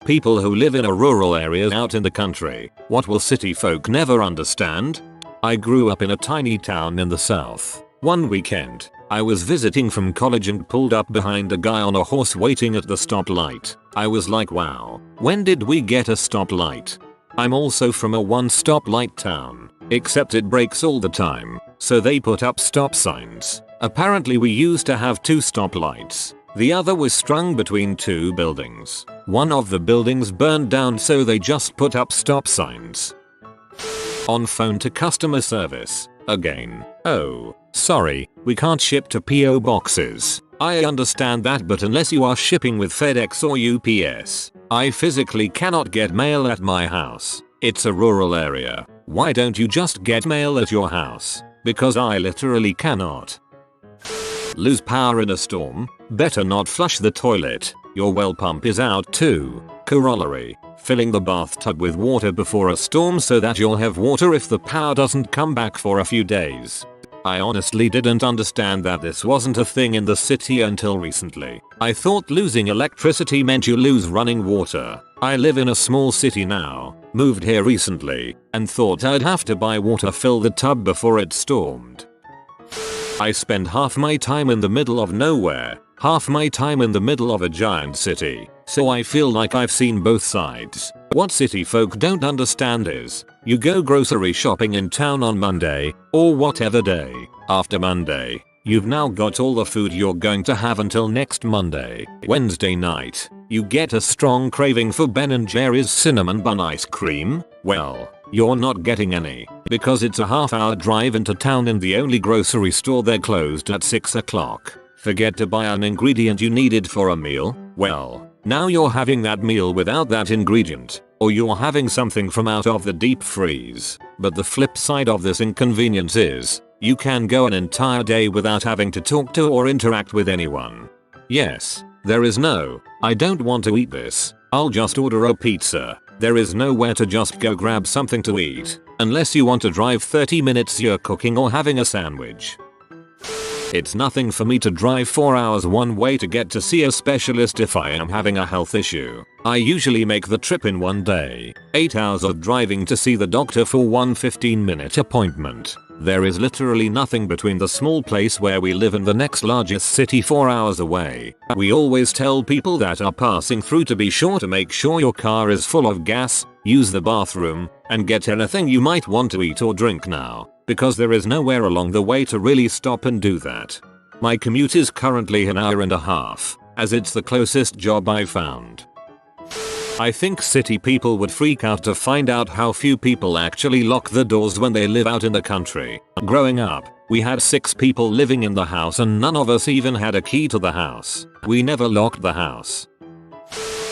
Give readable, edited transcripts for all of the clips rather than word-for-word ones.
people who live in a rural area out in the country. What will city folk never understand? I grew up in a tiny town in the south. One weekend, I was visiting from college and pulled up behind a guy on a horse waiting at the stoplight. I was like, wow, when did we get a stoplight? I'm also from a one stoplight town, except it breaks all the time, so they put up stop signs. Apparently we used to have 2 stoplights. The other was strung between 2 buildings. One of the buildings burned down, so they just put up stop signs. On phone to customer service. Again. Oh, sorry, we can't ship to PO boxes. I understand that, but unless you are shipping with FedEx or UPS, I physically cannot get mail at my house. It's a rural area. Why don't you just get mail at your house? Because I literally cannot. Lose power in a storm? Better not flush the toilet. Your well pump is out too. Corollary. Filling the bathtub with water before a storm so that you'll have water if the power doesn't come back for a few days. I honestly didn't understand that this wasn't a thing in the city until recently. I thought losing electricity meant you lose running water. I live in a small city now, moved here recently, and thought I'd have to buy water fill the tub before it stormed. I spend half my time in the middle of nowhere, half my time in the middle of a giant city, so I feel like I've seen both sides. What city folk don't understand is, you go grocery shopping in town on Monday, or whatever day. After Monday, you've now got all the food you're going to have until next Monday. Wednesday night, you get a strong craving for Ben & Jerry's cinnamon bun ice cream. Well, you're not getting any, because it's a half-hour drive into town and the only grocery store there closed at 6 o'clock. Forget to buy an ingredient you needed for a meal? Well, now you're having that meal without that ingredient, or you're having something from out of the deep freeze. But the flip side of this inconvenience is, you can go an entire day without having to talk to or interact with anyone. Yes, there is no, I don't want to eat this, I'll just order a pizza. There is nowhere to just go grab something to eat, unless you want to drive 30 minutes you're cooking or having a sandwich. It's nothing for me to drive 4 hours one way to get to see a specialist if I am having a health issue. I usually make the trip in one day. 8 hours of driving to see the doctor for one 15-minute appointment. There is literally nothing between the small place where we live and the next largest city 4 hours away. We always tell people that are passing through to be sure to make sure your car is full of gas, use the bathroom, and get anything you might want to eat or drink now, because there is nowhere along the way to really stop and do that. My commute is currently an hour and a half, as it's the closest job I found. I think city people would freak out to find out how few people actually lock the doors when they live out in the country. Growing up, we had 6 people living in the house and none of us even had a key to the house. We never locked the house.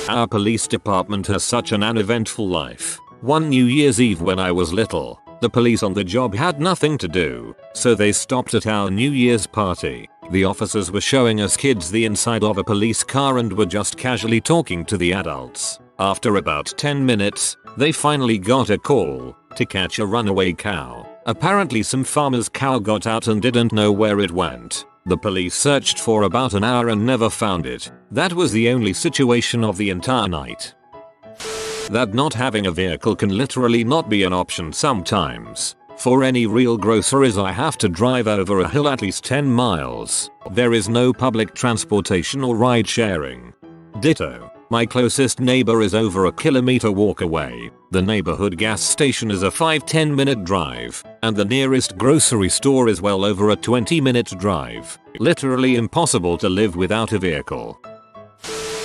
Our police department has such an uneventful life. One New Year's Eve when I was little, the police on the job had nothing to do, so they stopped at our New Year's party. The officers were showing us kids the inside of a police car and were just casually talking to the adults. After about 10 minutes, they finally got a call to catch a runaway cow. Apparently some farmer's cow got out and didn't know where it went. The police searched for about an hour and never found it. That was the only situation of the entire night. That not having a vehicle can literally not be an option sometimes. For any real groceries I have to drive over a hill at least 10 miles. There is no public transportation or ride sharing. Ditto. My closest neighbor is over a kilometer walk away. The neighborhood gas station is a 5-10 minute drive, and the nearest grocery store is well over a 20-minute drive. Literally impossible to live without a vehicle.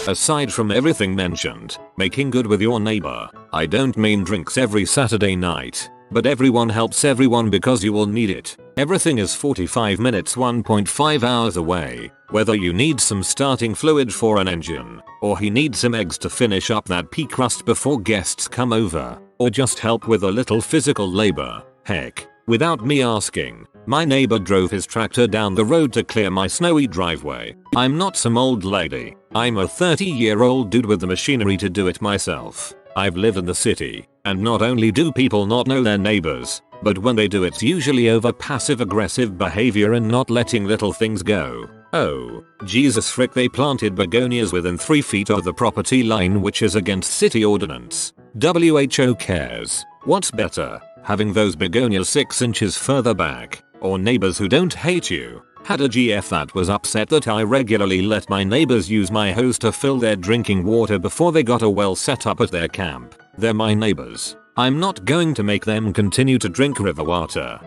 Aside from everything mentioned, making good with your neighbor, I don't mean drinks every Saturday night, but everyone helps everyone because you will need it. Everything is 45 minutes 1.5 hours away, whether you need some starting fluid for an engine, or he needs some eggs to finish up that pea crust before guests come over, or just help with a little physical labor. Heck, without me asking, my neighbor drove his tractor down the road to clear my snowy driveway. I'm not some old lady, I'm a 30-year-old dude with the machinery to do it myself. I've lived in the city, and not only do people not know their neighbors, but when they do it's usually over passive-aggressive behavior and not letting little things go. Oh, Jesus frick, they planted begonias within 3 feet of the property line, which is against city ordinance. WHO cares. What's better, having those begonias 6 inches further back, or neighbors who don't hate you? Had a GF that was upset that I regularly let my neighbors use my hose to fill their drinking water before they got a well set up at their camp. They're my neighbors. I'm not going to make them continue to drink river water.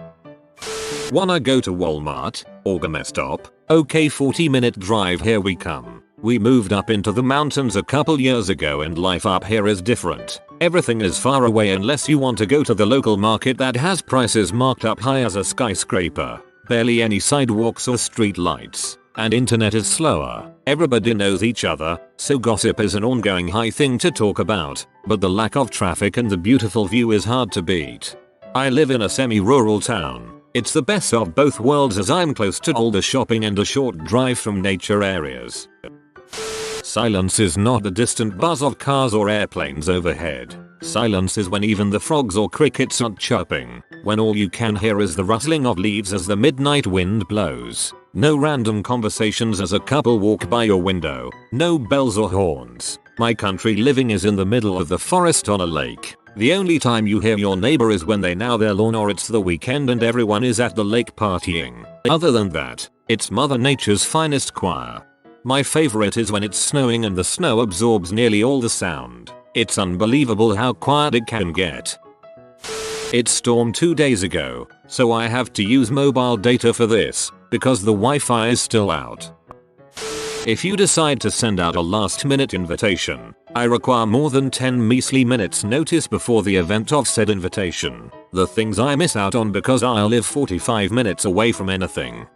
Wanna go to Walmart or Livestock? Okay, 40-minute drive, here we come. We moved up into the mountains a couple years ago and life up here is different. Everything is far away unless you want to go to the local market that has prices marked up high as a skyscraper. Barely any sidewalks or street lights. And internet is slower. Everybody knows each other, so gossip is an ongoing high thing to talk about, but the lack of traffic and the beautiful view is hard to beat. I live in a semi-rural town. It's the best of both worlds as I'm close to all the shopping and a short drive from nature areas. Silence is not the distant buzz of cars or airplanes overhead. Silence is when even the frogs or crickets aren't chirping, when all you can hear is the rustling of leaves as the midnight wind blows. No random conversations as a couple walk by your window. No bells or horns. My country living is in the middle of the forest on a lake. The only time you hear your neighbor is when they mow their lawn or it's the weekend and everyone is at the lake partying. Other than that, it's Mother Nature's finest choir. My favorite is when it's snowing and the snow absorbs nearly all the sound. It's unbelievable how quiet it can get. It stormed 2 days ago, so I have to use mobile data for this, because the Wi-Fi is still out. If you decide to send out a last-minute invitation, I require more than 10 measly minutes notice before the event of said invitation. The things I miss out on because I live 45 minutes away from anything.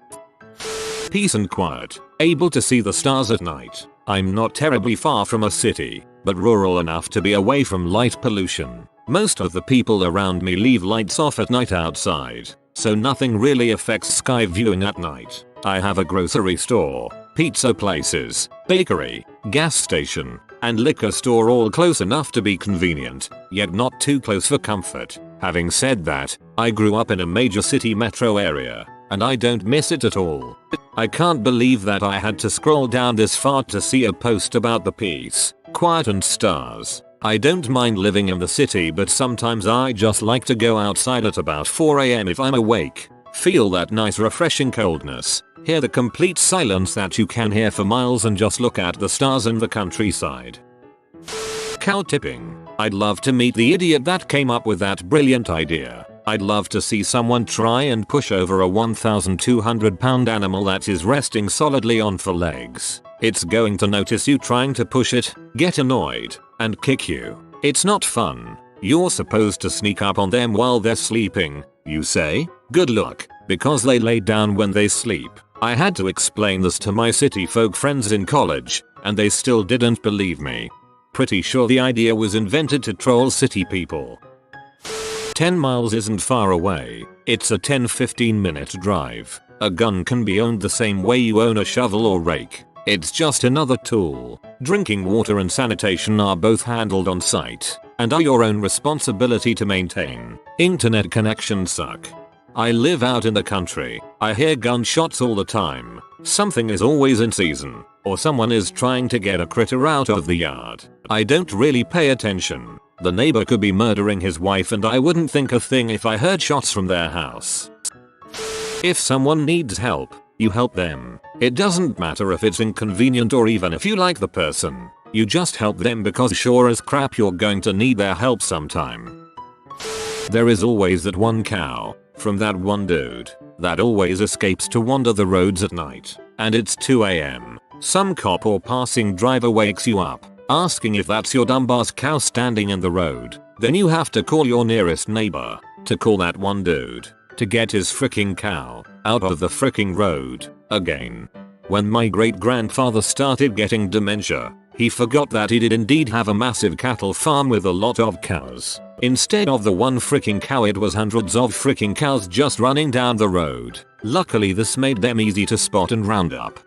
Peace and quiet, able to see the stars at night. I'm not terribly far from a city, but rural enough to be away from light pollution. Most of the people around me leave lights off at night outside, so nothing really affects sky viewing at night. I have a grocery store, pizza places, bakery, gas station, and liquor store all close enough to be convenient, yet not too close for comfort. Having said that, I grew up in a major city metro area, and I don't miss it at all. I can't believe that I had to scroll down this far to see a post about the peace, quiet and stars. I don't mind living in the city, but sometimes I just like to go outside at about 4 AM if I'm awake. Feel that nice refreshing coldness. Hear the complete silence that you can hear for miles and just look at the stars and the countryside. Cow tipping. I'd love to meet the idiot that came up with that brilliant idea. I'd love to see someone try and push over a 1,200-pound animal that is resting solidly on 4 legs. It's going to notice you trying to push it, get annoyed, and kick you. It's not fun. You're supposed to sneak up on them while they're sleeping, you say? Good luck, because they lay down when they sleep. I had to explain this to my city folk friends in college, and they still didn't believe me. Pretty sure the idea was invented to troll city people. 10 miles isn't far away. It's a 10-15 minute drive. A gun can be owned the same way you own a shovel or rake. It's just another tool. Drinking water and sanitation are both handled on site, and are your own responsibility to maintain. Internet connections suck. I live out in the country. I hear gunshots all the time. Something is always in season, or someone is trying to get a critter out of the yard. I don't really pay attention. The neighbor could be murdering his wife and I wouldn't think a thing if I heard shots from their house. If someone needs help, you help them. It doesn't matter if it's inconvenient or even if you like the person. You just help them because sure as crap you're going to need their help sometime. There is always that one cow, from that one dude, that always escapes to wander the roads at night, and it's 2 AM. Some cop or passing driver wakes you up, asking if that's your dumbass cow standing in the road. Then you have to call your nearest neighbor, to call that one dude, to get his fricking cow out of the fricking road, again. When my great-grandfather started getting dementia, he forgot that he did indeed have a massive cattle farm with a lot of cows. Instead of the one fricking cow, it was hundreds of fricking cows just running down the road. Luckily this made them easy to spot and round up.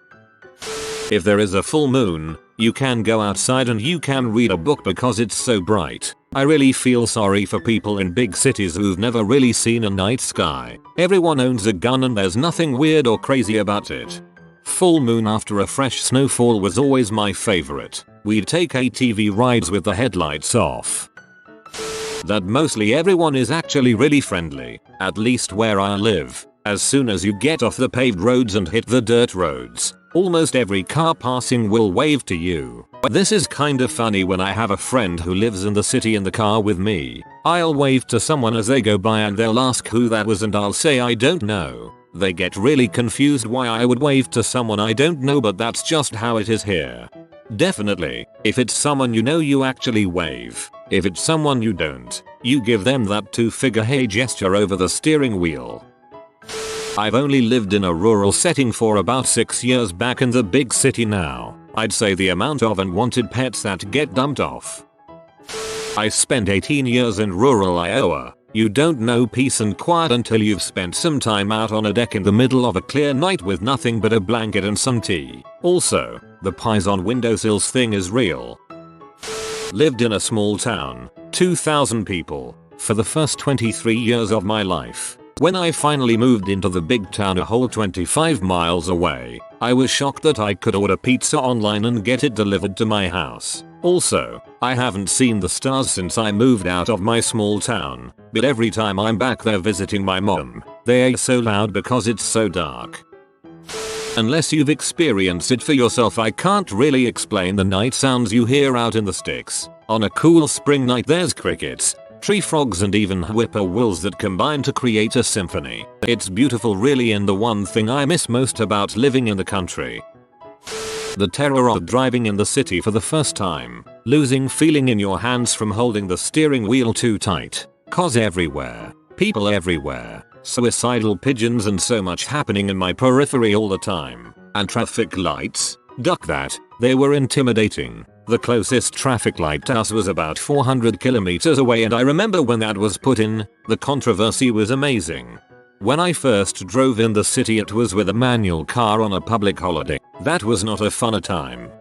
If there is a full moon, you can go outside and you can read a book because it's so bright. I really feel sorry for people in big cities who've never really seen a night sky. Everyone owns a gun and there's nothing weird or crazy about it. Full moon after a fresh snowfall was always my favorite. We'd take ATV rides with the headlights off. That mostly everyone is actually really friendly, at least where I live. As soon as you get off the paved roads and hit the dirt roads, almost every car passing will wave to you. This is kinda funny when I have a friend who lives in the city in the car with me. I'll wave to someone as they go by and they'll ask who that was and I'll say I don't know. They get really confused why I would wave to someone I don't know, but that's just how it is here. Definitely, if it's someone you know you actually wave. If it's someone you don't, you give them that two-finger hey gesture over the steering wheel. I've only lived in a rural setting for about 6 years. Back in the big city now, I'd say the amount of unwanted pets that get dumped off. I spent 18 years in rural Iowa. You don't know peace and quiet until you've spent some time out on a deck in the middle of a clear night with nothing but a blanket and some tea. Also, the pies on windowsills thing is real. Lived in a small town, 2,000 people, for the first 23 years of my life. When I finally moved into the big town a whole 25 miles away, I was shocked that I could order pizza online and get it delivered to my house. Also, I haven't seen the stars since I moved out of my small town, but every time I'm back there visiting my mom, they are so loud because it's so dark. Unless you've experienced it for yourself, I can't really explain the night sounds you hear out in the sticks. On a cool spring night there's crickets, tree frogs and even whippoorwills that combine to create a symphony. It's beautiful really, and the one thing I miss most about living in the country. The terror of driving in the city for the first time, losing feeling in your hands from holding the steering wheel too tight. Cars everywhere, people everywhere, suicidal pigeons and so much happening in my periphery all the time. And traffic lights, duck that, they were intimidating. The closest traffic light to us was about 400 kilometers away, and I remember when that was put in, the controversy was amazing. When I first drove in the city it was with a manual car on a public holiday. That was not a fun time.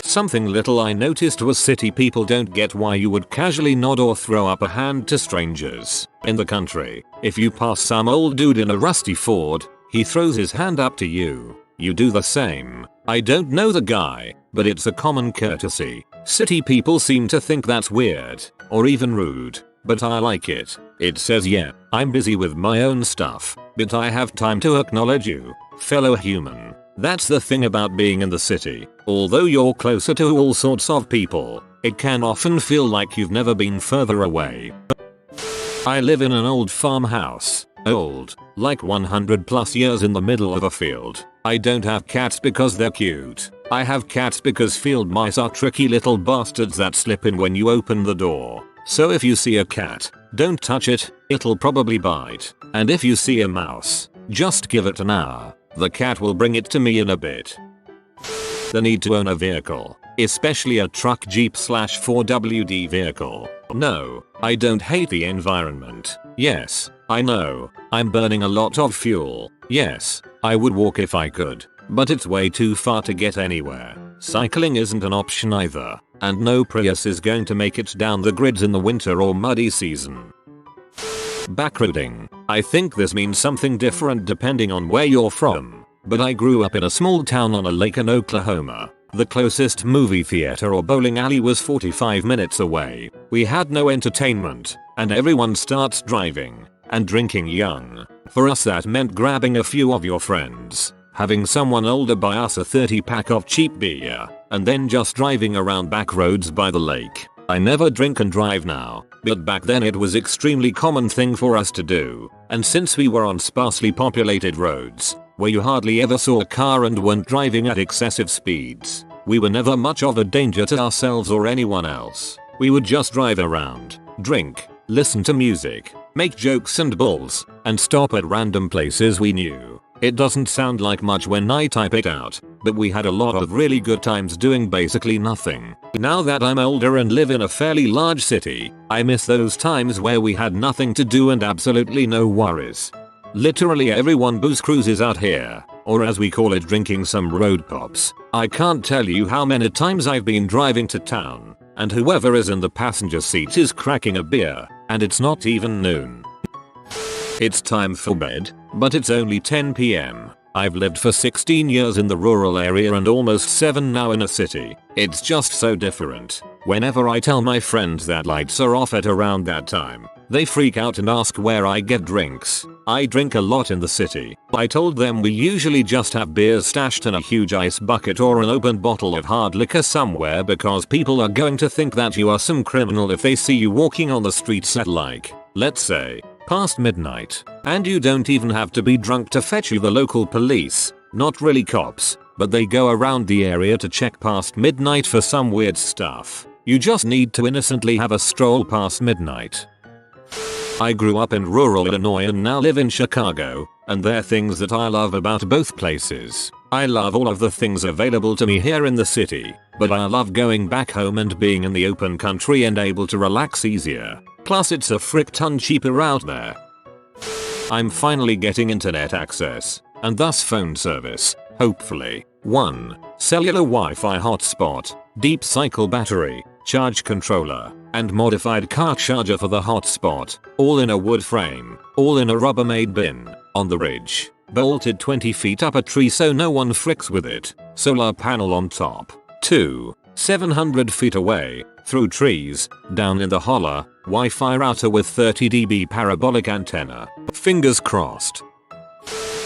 Something little I noticed was city people don't get why you would casually nod or throw up a hand to strangers. In the country, if you pass some old dude in a rusty Ford, he throws his hand up to you. You do the same. I don't know the guy, but it's a common courtesy. City people seem to think that's weird, or even rude, but I like it. It says yeah, I'm busy with my own stuff, but I have time to acknowledge you, fellow human. That's the thing about being in the city. Although you're closer to all sorts of people, it can often feel like you've never been further away. I live in an old farmhouse. Old, like 100 plus years, in the middle of a field. I don't have cats because they're cute. I have cats because field mice are tricky little bastards that slip in when you open the door. So if you see a cat, don't touch it, it'll probably bite. And if you see a mouse, just give it an hour. The cat will bring it to me in a bit. The need to own a vehicle, especially a truck, jeep / 4WD vehicle. No, I don't hate the environment. Yes, I know, I'm burning a lot of fuel. Yes, I would walk if I could, but it's way too far to get anywhere. Cycling isn't an option either, and no Prius is going to make it down the grids in the winter or muddy season. Backroading. I think this means something different depending on where you're from, but I grew up in a small town on a lake in Oklahoma. The closest movie theater or bowling alley was 45 minutes away. We had no entertainment, and everyone starts driving and drinking young. For us that meant grabbing a few of your friends, having someone older buy us a 30-pack of cheap beer, and then just driving around back roads by the lake. I never drink and drive now, but back then it was extremely common thing for us to do, and since we were on sparsely populated roads, where you hardly ever saw a car and weren't driving at excessive speeds, we were never much of a danger to ourselves or anyone else. We would just drive around, drink, listen to music, make jokes and bulls, and stop at random places we knew. It doesn't sound like much when I type it out, but we had a lot of really good times doing basically nothing. Now that I'm older and live in a fairly large city, I miss those times where we had nothing to do and absolutely no worries. Literally everyone booze cruises out here, or as we call it, drinking some road pops. I can't tell you how many times I've been driving to town, and whoever is in the passenger seat is cracking a beer, and it's not even noon. It's time for bed, but it's only 10 PM. I've lived for 16 years in the rural area and almost 7 now in a city. It's just so different. Whenever I tell my friends that lights are off at around that time, they freak out and ask where I get drinks. I drink a lot in the city. I told them we usually just have beers stashed in a huge ice bucket or an open bottle of hard liquor somewhere because people are going to think that you are some criminal if they see you walking on the streets at like, let's say, past midnight. And you don't even have to be drunk to fetch you the local police. Not really cops, but they go around the area to check past midnight for some weird stuff. You just need to innocently have a stroll past midnight. I grew up in rural Illinois and now live in Chicago, and there are things that I love about both places. I love all of the things available to me here in the city, but I love going back home and being in the open country and able to relax easier. Plus it's a frick ton cheaper out there. I'm finally getting internet access, and thus phone service, hopefully. 1. Cellular Wi-Fi hotspot, deep cycle battery, charge controller, and modified car charger for the hotspot, all in a wood frame, all in a Rubbermaid bin, on the ridge, bolted 20 feet up a tree so no one fricks with it, solar panel on top. 2. 700 feet away, through trees, down in the holler, Wi-Fi router with 30 dB parabolic antenna. Fingers crossed.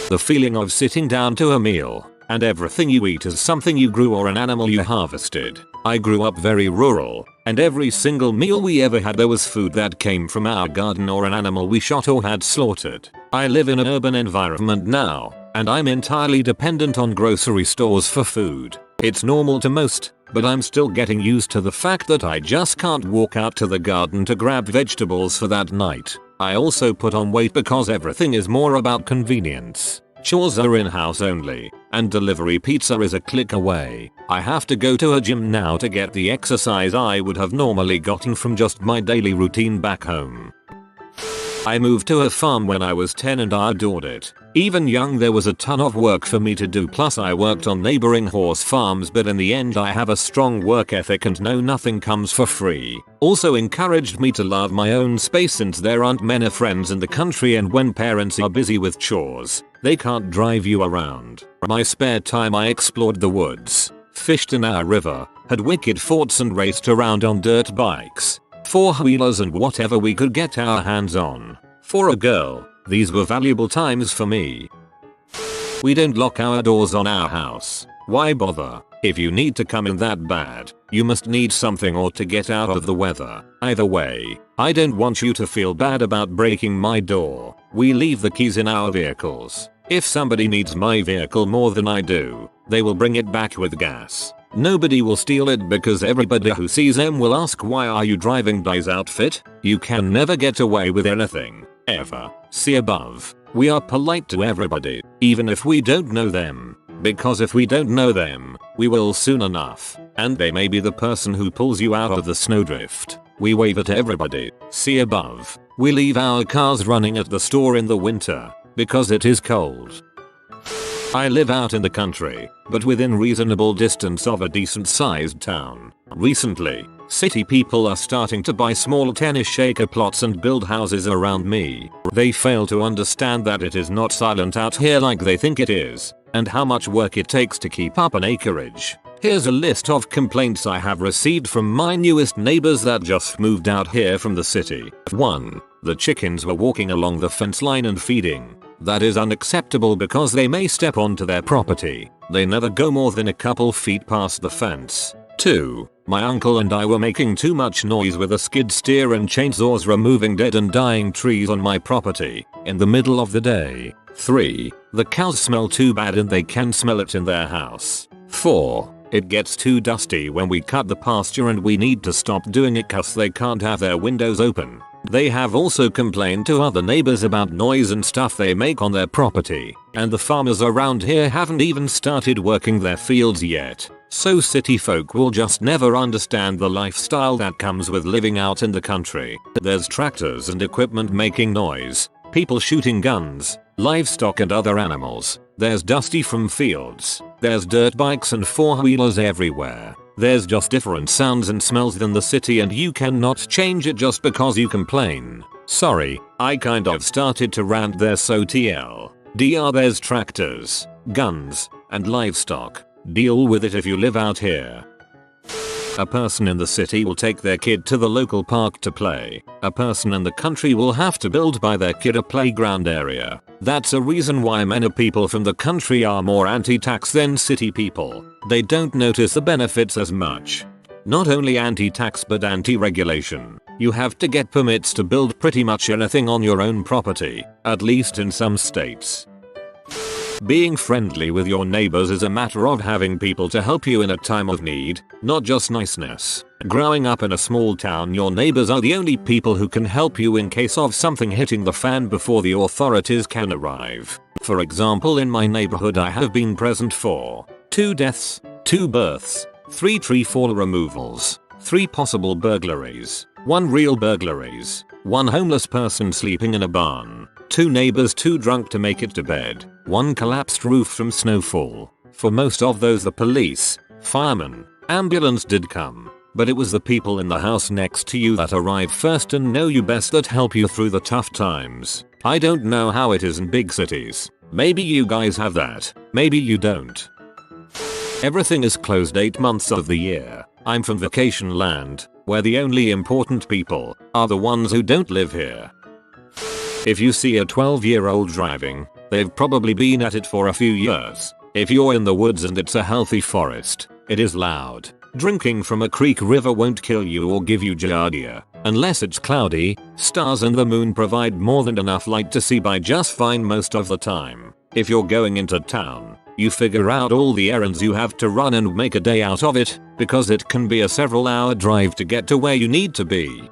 The feeling of sitting down to a meal, and everything you eat is something you grew or an animal you harvested. I grew up very rural, and every single meal we ever had there was food that came from our garden or an animal we shot or had slaughtered. I live in an urban environment now, and I'm entirely dependent on grocery stores for food. It's normal to most, but I'm still getting used to the fact that I just can't walk out to the garden to grab vegetables for that night. I also put on weight because everything is more about convenience. Chores are in-house only, and delivery pizza is a click away. I have to go to a gym now to get the exercise I would have normally gotten from just my daily routine back home. I moved to a farm when I was 10 and I adored it. Even young there was a ton of work for me to do, plus I worked on neighboring horse farms, but in the end I have a strong work ethic and know nothing comes for free. Also encouraged me to love my own space since there aren't many friends in the country, and when parents are busy with chores, they can't drive you around. My spare time I explored the woods, fished in our river, had wicked forts and raced around on dirt bikes, four-wheelers and whatever we could get our hands on. For a girl, these were valuable times for me. We don't lock our doors on our house. Why bother? If you need to come in that bad, you must need something or to get out of the weather. Either way, I don't want you to feel bad about breaking my door. We leave the keys in our vehicles. If somebody needs my vehicle more than I do, they will bring it back with gas. Nobody will steal it because everybody who sees them will ask, why are you driving Di's outfit? You can never get away with anything, ever. See above. We are polite to everybody, even if we don't know them. Because if we don't know them, we will soon enough, and they may be the person who pulls you out of the snowdrift. We wave at everybody. See above. We leave our cars running at the store in the winter, because it is cold. I live out in the country, but within reasonable distance of a decent sized town. Recently, city people are starting to buy small tennis shaker plots and build houses around me. They fail to understand that it is not silent out here like they think it is, and how much work it takes to keep up an acreage. Here's a list of complaints I have received from my newest neighbors that just moved out here from the city. 1. The chickens were walking along the fence line and feeding. That is unacceptable because they may step onto their property. They never go more than a couple feet past the fence. 2. My uncle and I were making too much noise with a skid steer and chainsaws removing dead and dying trees on my property in the middle of the day. 3. The cows smell too bad and they can smell it in their house. 4. It gets too dusty when we cut the pasture and we need to stop doing it cause they can't have their windows open. They have also complained to other neighbors about noise and stuff they make on their property, and the farmers around here haven't even started working their fields yet. So city folk will just never understand the lifestyle that comes with living out in the country. There's tractors and equipment making noise, people shooting guns, livestock and other animals. There's dusty from fields. There's dirt bikes and four-wheelers everywhere. There's just different sounds and smells than the city, and you cannot change it just because you complain. Sorry, I kind of started to rant there, so TLDR. There's tractors, guns, and livestock. Deal with it if you live out here. A person in the city will take their kid to the local park to play. A person in the country will have to build by their kid a playground area. That's a reason why many people from the country are more anti-tax than city people. They don't notice the benefits as much. Not only anti-tax but anti-regulation. You have to get permits to build pretty much anything on your own property, at least in some states. Being friendly with your neighbors is a matter of having people to help you in a time of need, not just niceness. Growing up in a small town, your neighbors are the only people who can help you in case of something hitting the fan before the authorities can arrive. For example, in my neighborhood I have been present for 2 deaths, 2 births, 3 tree fall removals, 3 possible burglaries, 1 real burglaries, 1 homeless person sleeping in a barn, 2 neighbors too drunk to make it to bed, 1 collapsed roof from snowfall. For most of those the police, firemen, ambulance did come, but it was the people in the house next to you that arrive first and know you best that help you through the tough times. I don't know how it is in big cities. Maybe you guys have that, maybe you don't. Everything is closed 8 months of the year. I'm from vacation land, where the only important people are the ones who don't live here. If you see a 12-year-old driving, they've probably been at it for a few years. If you're in the woods and it's a healthy forest, it is loud. Drinking from a creek river won't kill you or give you giardia, unless it's cloudy. Stars and the moon provide more than enough light to see by just fine most of the time. If you're going into town, you figure out all the errands you have to run and make a day out of it, because it can be a several-hour drive to get to where you need to be.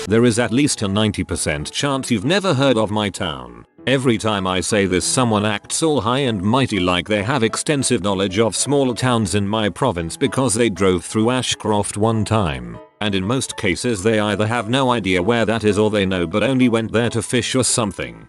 There is at least a 90% chance you've never heard of my town. Every time I say this, someone acts all high and mighty like they have extensive knowledge of small towns in my province because they drove through Ashcroft one time. And in most cases they either have no idea where that is or they know but only went there to fish or something.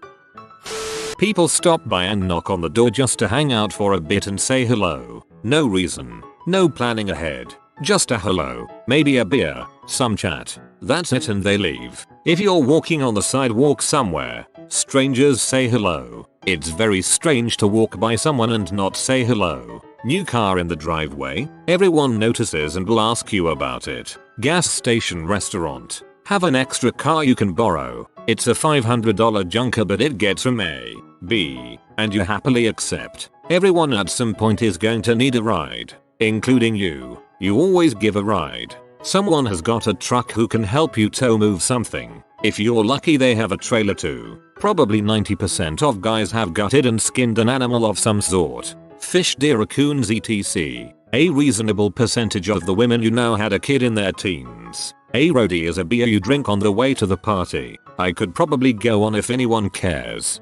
People stop by and knock on the door just to hang out for a bit and say hello. No reason, no planning ahead. Just a hello, maybe a beer, some chat. That's it and they leave. If you're walking on the sidewalk somewhere, strangers say hello. It's very strange to walk by someone and not say hello. New car in the driveway, everyone notices and will ask you about it. Gas station, restaurant. Have an extra car you can borrow. It's a $500 junker but it gets from A, B, and you happily accept. Everyone at some point is going to need a ride, including you. You always give a ride. Someone has got a truck who can help you tow move something. If you're lucky they have a trailer too. Probably 90% of guys have gutted and skinned an animal of some sort. Fish, deer, raccoons, etc. A reasonable percentage of the women you know had a kid in their teens. A roadie is a beer you drink on the way to the party. I could probably go on if anyone cares.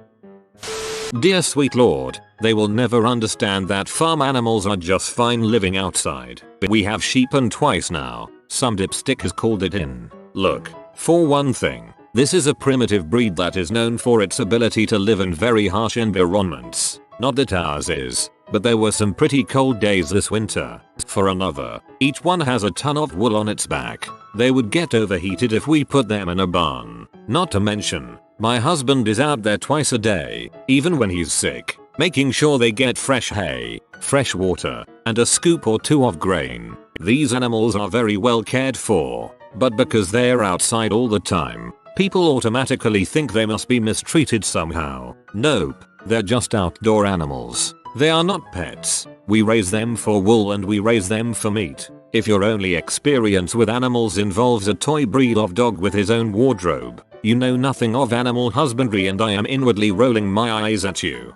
Dear sweet lord, they will never understand that farm animals are just fine living outside. But we have sheep and twice now. Some dipstick has called it in. Look, for one thing, this is a primitive breed that is known for its ability to live in very harsh environments. Not that ours is, but there were some pretty cold days this winter. For another, each one has a ton of wool on its back. They would get overheated if we put them in a barn. Not to mention, my husband is out there twice a day, even when he's sick, making sure they get fresh hay, fresh water, and a scoop or two of grain. These animals are very well cared for, but because they're outside all the time, people automatically think they must be mistreated somehow. Nope, they're just outdoor animals. They are not pets. We raise them for wool and we raise them for meat. If your only experience with animals involves a toy breed of dog with his own wardrobe, you know nothing of animal husbandry and I am inwardly rolling my eyes at you.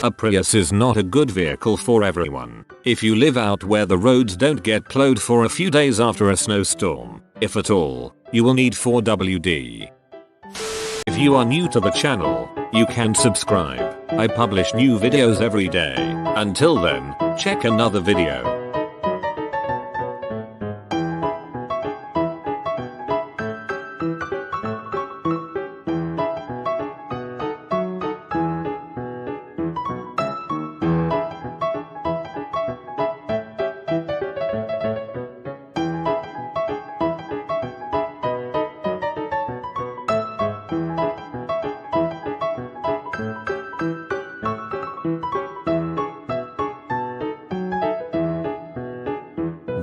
A Prius is not a good vehicle for everyone. If you live out where the roads don't get plowed for a few days after a snowstorm, if at all, you will need 4WD. If you are new to the channel, you can subscribe. I publish new videos every day. Until then, check another video.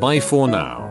Bye for now.